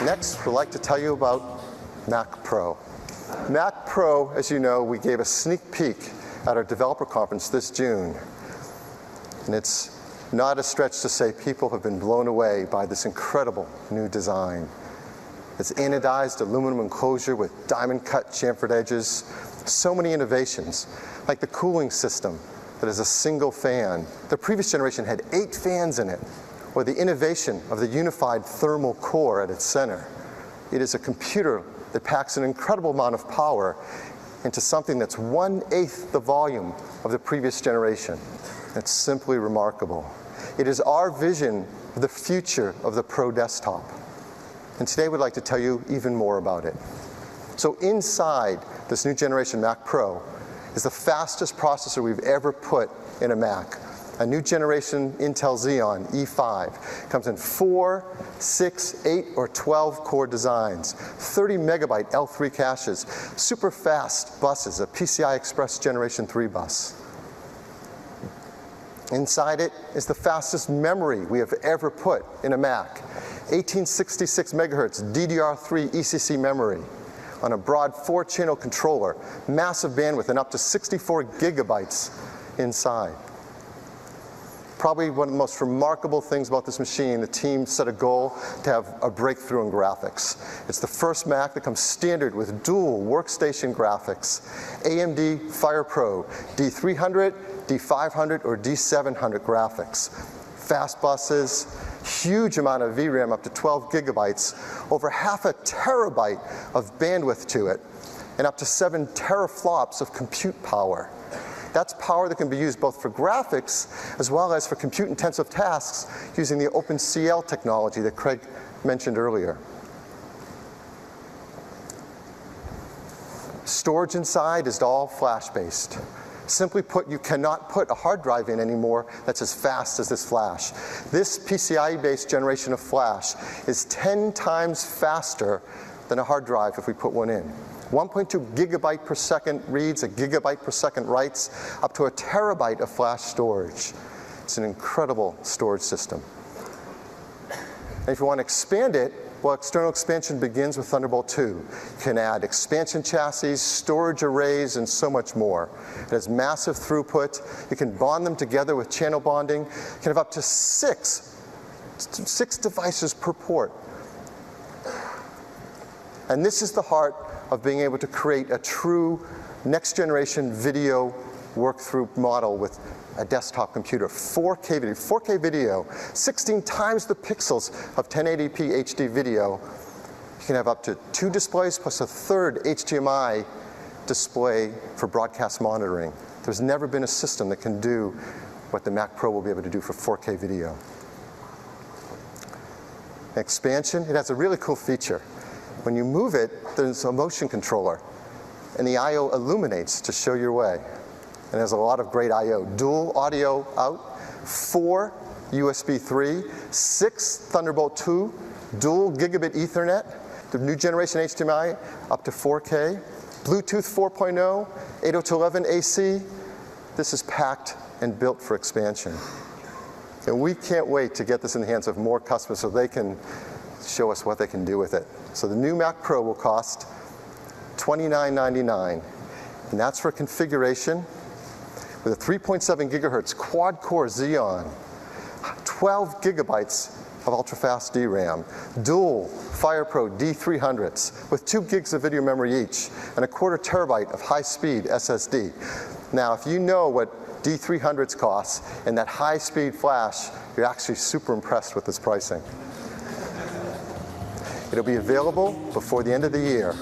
Next, we'd like to tell you about Mac Pro. Mac Pro, as you know, we gave a sneak peek at our developer conference this June. And it's not a stretch to say people have been blown away by this incredible new design. It's anodized aluminum enclosure with diamond-cut chamfered edges. So many innovations, like the cooling system that is a single fan. The previous generation had 8 fans in it, or the innovation of the unified thermal core at its center. It is a computer that packs an incredible amount of power into something that's 1/8 the volume of the previous generation. It's simply remarkable. It is our vision of the future of the Pro desktop. And today we'd like to tell you even more about it. So inside this new generation Mac Pro is the fastest processor we've ever put in a Mac. A new generation Intel Xeon E5. Comes in 4, 6, 8, or 12 core designs, 30 megabyte L3 caches, super fast buses, a PCI Express Generation 3 bus. Inside it is the fastest memory we have ever put in a Mac. 1866 megahertz DDR3 ECC memory on a broad 4-channel controller, massive bandwidth, and up to 64 gigabytes inside. Probably one of the most remarkable things about this machine, the team set a goal to have a breakthrough in graphics. It's the first Mac that comes standard with dual workstation graphics. AMD FirePro D300, D500, or D700 graphics. Fast buses, huge amount of VRAM, up to 12 gigabytes, over half a terabyte of bandwidth to it, and up to 7 teraflops of compute power. That's power that can be used both for graphics as well as for compute-intensive tasks using the OpenCL technology that Craig mentioned earlier. Storage inside is all flash-based. Simply put, you cannot put a hard drive in anymore that's as fast as this flash. This PCIe-based generation of flash is 10 times faster than a hard drive if we put one in. 1.2 gigabyte per second reads, a gigabyte per second writes, up to a terabyte of flash storage. It's an incredible storage system. And if you want to expand it, well, external expansion begins with Thunderbolt 2. You can add expansion chassis, storage arrays, and so much more. It has massive throughput. You can bond them together with channel bonding. You can have up to six devices per port. And this is the heart of being able to create a true next-generation video work-through model with a desktop computer. 4K video, 16 times the pixels of 1080p HD video. You can have up to 2 displays plus a 3rd HDMI display for broadcast monitoring. There's never been a system that can do what the Mac Pro will be able to do for 4K video. Expansion, it has a really cool feature. When you move it, there's a motion controller, and the I/O illuminates to show your way. And there's a lot of great I/O. Dual audio out, 4 USB 3, 6 Thunderbolt 2, dual gigabit Ethernet, the new generation HDMI up to 4K, Bluetooth 4.0, 802.11 AC. This is packed and built for expansion. And we can't wait to get this in the hands of more customers so they can show us what they can do with it. So the new Mac Pro will cost $29.99, and that's for configuration with a 3.7 gigahertz quad-core Xeon, 12 gigabytes of ultra-fast DRAM, dual FirePro D300s with 2 gigs of video memory each, and a 1/4 terabyte of high-speed SSD. Now, if you know what D300s cost and that high-speed flash, you're actually super impressed with this pricing. It'll be available before the end of the year.